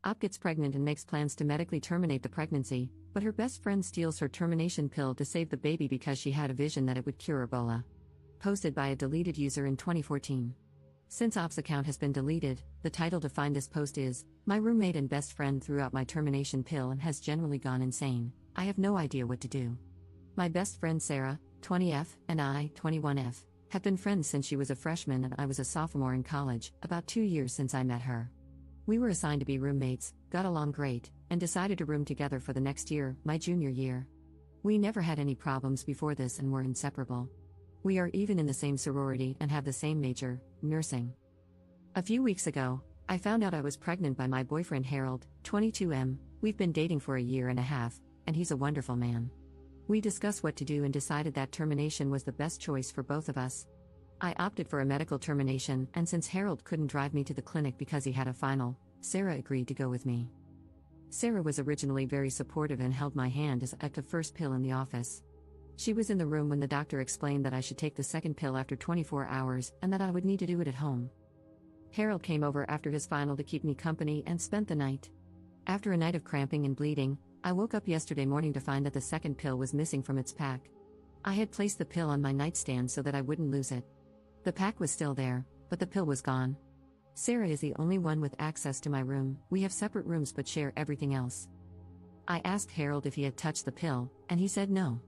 Op gets pregnant and makes plans to medically terminate the pregnancy, but her best friend steals her termination pill to save the baby because she had a vision that it would cure Ebola. Posted by a deleted user in 2014. Since Op's account has been deleted, the title to find this post is, "My roommate and best friend threw out my termination pill and has generally gone insane. I have no idea what to do. My best friend Sarah, 20F, and I, 21F, have been friends since she was a freshman and I was a sophomore in college, about 2 years since I met her. We were assigned to be roommates, got along great, and decided to room together for the next year, my junior year. We never had any problems before this and were inseparable. We are even in the same sorority and have the same major, nursing. A few weeks ago, I found out I was pregnant by my boyfriend Harold, 22M. We've been dating for a year and a half, and he's a wonderful man. We discussed what to do and decided that termination was the best choice for both of us. I opted for a medical termination, and since Harold couldn't drive me to the clinic because he had a final, Sarah agreed to go with me. Sarah was originally very supportive and held my hand as I took the first pill in the office. She was in the room when the doctor explained that I should take the second pill after 24 hours and that I would need to do it at home. Harold came over after his final to keep me company and spent the night. After a night of cramping and bleeding, I woke up yesterday morning to find that the second pill was missing from its pack. I had placed the pill on my nightstand so that I wouldn't lose it. The pack was still there, but the pill was gone. Sarah is the only one with access to my room. We have separate rooms but share everything else. I asked Harold if he had touched the pill, and he said no.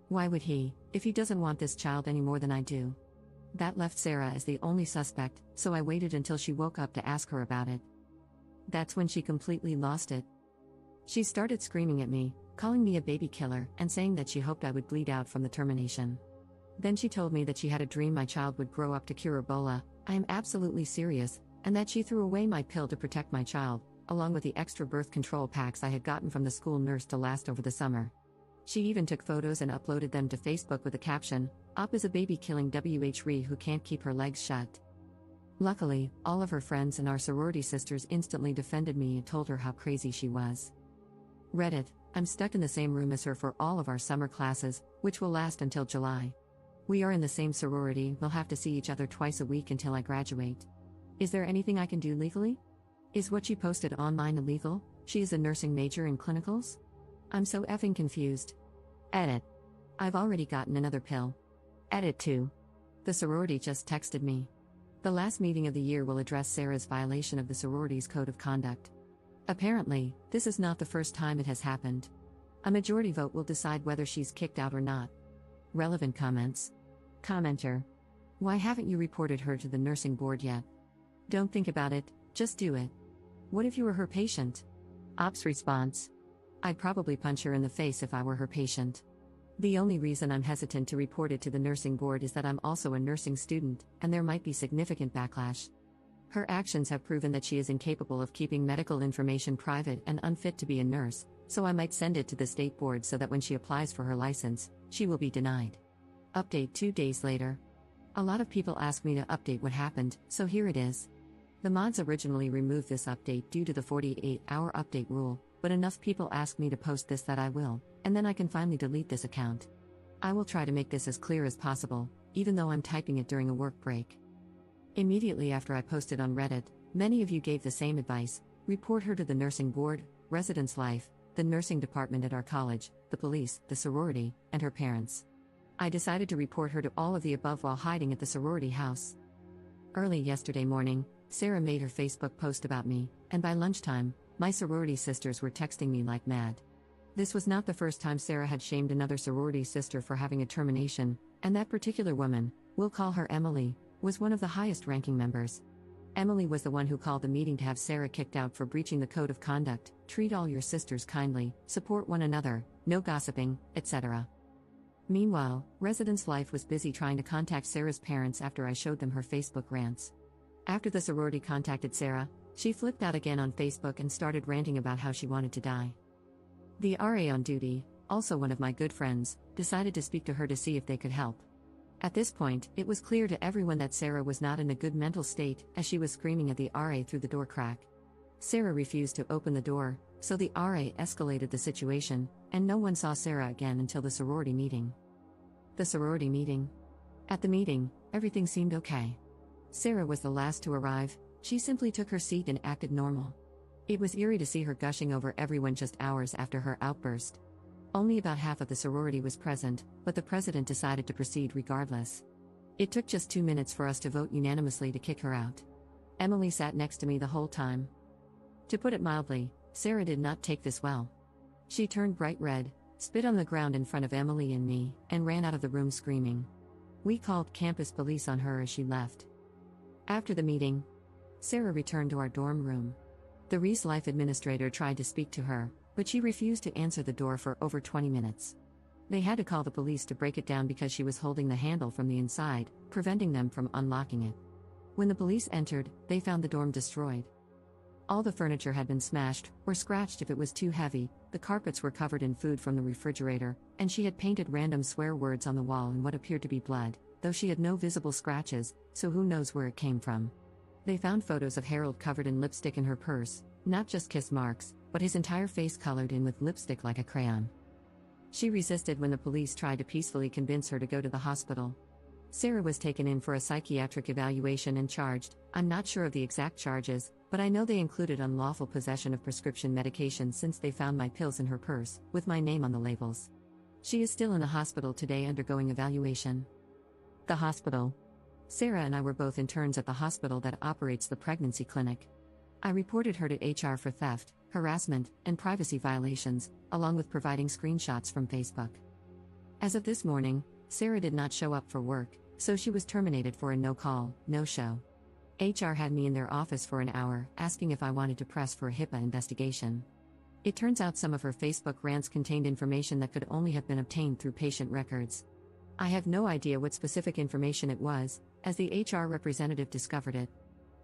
Why would he, if he doesn't want this child any more than I do? That left Sarah as the only suspect, so I waited until she woke up to ask her about it. That's when she completely lost it. She started screaming at me, calling me a baby killer, and saying that she hoped I would bleed out from the termination. Then she told me that she had a dream my child would grow up to cure Ebola. I am absolutely serious, and that she threw away my pill to protect my child, along with the extra birth control packs I had gotten from the school nurse to last over the summer. She even took photos and uploaded them to Facebook with the caption, "Op is a baby-killing WHRE who can't keep her legs shut." Luckily, all of her friends and our sorority sisters instantly defended me and told her how crazy she was. Reddit, I'm stuck in the same room as her for all of our summer classes, which will last until July. We are in the same sorority, we'll have to see each other twice a week until I graduate. Is there anything I can do legally? Is what she posted online illegal? She is a nursing major in clinicals? I'm so effing confused. Edit. I've already gotten another pill. Edit 2. The sorority just texted me. The last meeting of the year will address Sarah's violation of the sorority's code of conduct. Apparently, this is not the first time it has happened. A majority vote will decide whether she's kicked out or not. Relevant comments. Commenter. Why haven't you reported her to the nursing board yet? Don't think about it, just do it. What if you were her patient? Op's response. I'd probably punch her in the face if I were her patient. The only reason I'm hesitant to report it to the nursing board is that I'm also a nursing student, and there might be significant backlash. Her actions have proven that she is incapable of keeping medical information private and unfit to be a nurse, so I might send it to the state board so that when she applies for her license, she will be denied. Update 2 days later. A lot of people ask me to update what happened, so here it is. The mods originally removed this update due to the 48-hour update rule, but enough people ask me to post this that I will, and then I can finally delete this account. I will try to make this as clear as possible, even though I'm typing it during a work break. Immediately after I posted on Reddit, many of you gave the same advice: report her to the nursing board, residence life, the nursing department at our college, the police, the sorority, and her parents. I decided to report her to all of the above while hiding at the sorority house. Early yesterday morning, Sarah made her Facebook post about me, and by lunchtime, my sorority sisters were texting me like mad. This was not the first time Sarah had shamed another sorority sister for having a termination, and that particular woman, we'll call her Emily, was one of the highest-ranking members. Emily was the one who called the meeting to have Sarah kicked out for breaching the code of conduct, treat all your sisters kindly, support one another, no gossiping, etc. Meanwhile, Residence Life was busy trying to contact Sarah's parents after I showed them her Facebook rants. After the sorority contacted Sarah, she flipped out again on Facebook and started ranting about how she wanted to die. The RA on duty, also one of my good friends, decided to speak to her to see if they could help. At this point, it was clear to everyone that Sarah was not in a good mental state, as she was screaming at the RA through the door crack. Sarah refused to open the door, so the RA escalated the situation, and no one saw Sarah again until the sorority meeting. The sorority meeting. At the meeting, everything seemed okay. Sarah was the last to arrive. She simply took her seat and acted normal. It was eerie to see her gushing over everyone just hours after her outburst. Only about half of the sorority was present, but the president decided to proceed regardless. It took just 2 minutes for us to vote unanimously to kick her out. Emily sat next to me the whole time. To put it mildly, Sarah did not take this well. She turned bright red, spit on the ground in front of Emily and me, and ran out of the room screaming. We called campus police on her as she left. After the meeting, Sarah returned to our dorm room. The Reese Life administrator tried to speak to her, but she refused to answer the door for over 20 minutes. They had to call the police to break it down because she was holding the handle from the inside, preventing them from unlocking it. When the police entered, they found the dorm destroyed. All the furniture had been smashed, or scratched if it was too heavy, the carpets were covered in food from the refrigerator, and she had painted random swear words on the wall in what appeared to be blood, though she had no visible scratches, so who knows where it came from. They found photos of Harold covered in lipstick in her purse, not just kiss marks, but his entire face colored in with lipstick like a crayon. She resisted when the police tried to peacefully convince her to go to the hospital. Sarah was taken in for a psychiatric evaluation and charged. I'm not sure of the exact charges, but I know they included unlawful possession of prescription medication since they found my pills in her purse, with my name on the labels. She is still in the hospital today undergoing evaluation. The hospital. Sarah and I were both interns at the hospital that operates the pregnancy clinic. I reported her to HR for theft, harassment, and privacy violations, along with providing screenshots from Facebook. As of this morning, Sarah did not show up for work, so she was terminated for a no-call, no-show. HR had me in their office for an hour, asking if I wanted to press for a HIPAA investigation. It turns out some of her Facebook rants contained information that could only have been obtained through patient records. I have no idea what specific information it was, as the HR representative discovered it.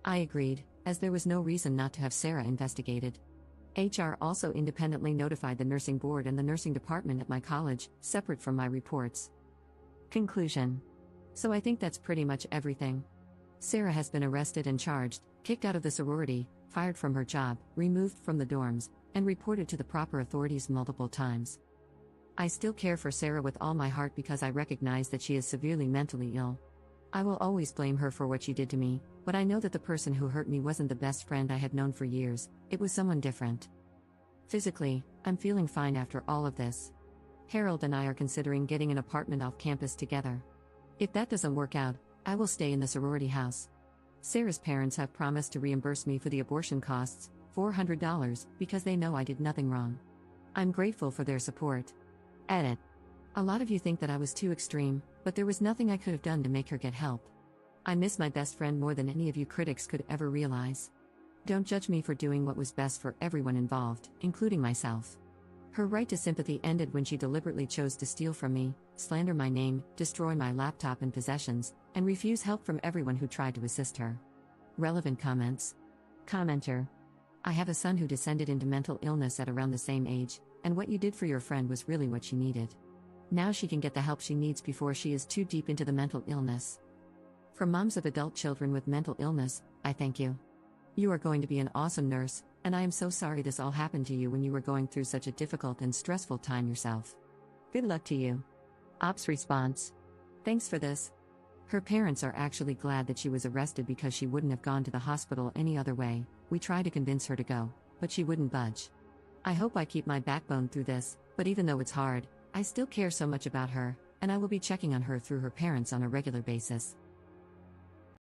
I agreed, as there was no reason not to have Sarah investigated. HR also independently notified the nursing board and the nursing department at my college, separate from my reports. Conclusion. So I think that's pretty much everything. Sarah has been arrested and charged, kicked out of the sorority, fired from her job, removed from the dorms, and reported to the proper authorities multiple times. I still care for Sarah with all my heart because I recognize that she is severely mentally ill. I will always blame her for what she did to me, but I know that the person who hurt me wasn't the best friend I had known for years, it was someone different. Physically, I'm feeling fine after all of this. Harold and I are considering getting an apartment off campus together. If that doesn't work out, I will stay in the sorority house. Sarah's parents have promised to reimburse me for the abortion costs, $400, because they know I did nothing wrong. I'm grateful for their support. Edit. A lot of you think that I was too extreme, but there was nothing I could have done to make her get help. I miss my best friend more than any of you critics could ever realize. Don't judge me for doing what was best for everyone involved, including myself. Her right to sympathy ended when she deliberately chose to steal from me, slander my name, destroy my laptop and possessions, and refuse help from everyone who tried to assist her. Relevant comments. Commenter. I have a son who descended into mental illness at around the same age, and what you did for your friend was really what she needed. Now she can get the help she needs before she is too deep into the mental illness. For moms of adult children with mental illness, I thank you. You are going to be an awesome nurse, and I am so sorry this all happened to you when you were going through such a difficult and stressful time yourself. Good luck to you. Ops response. Thanks for this. Her parents are actually glad that she was arrested because she wouldn't have gone to the hospital any other way. We tried to convince her to go, but she wouldn't budge. I hope I keep my backbone through this, but even though it's hard, I still care so much about her, and I will be checking on her through her parents on a regular basis.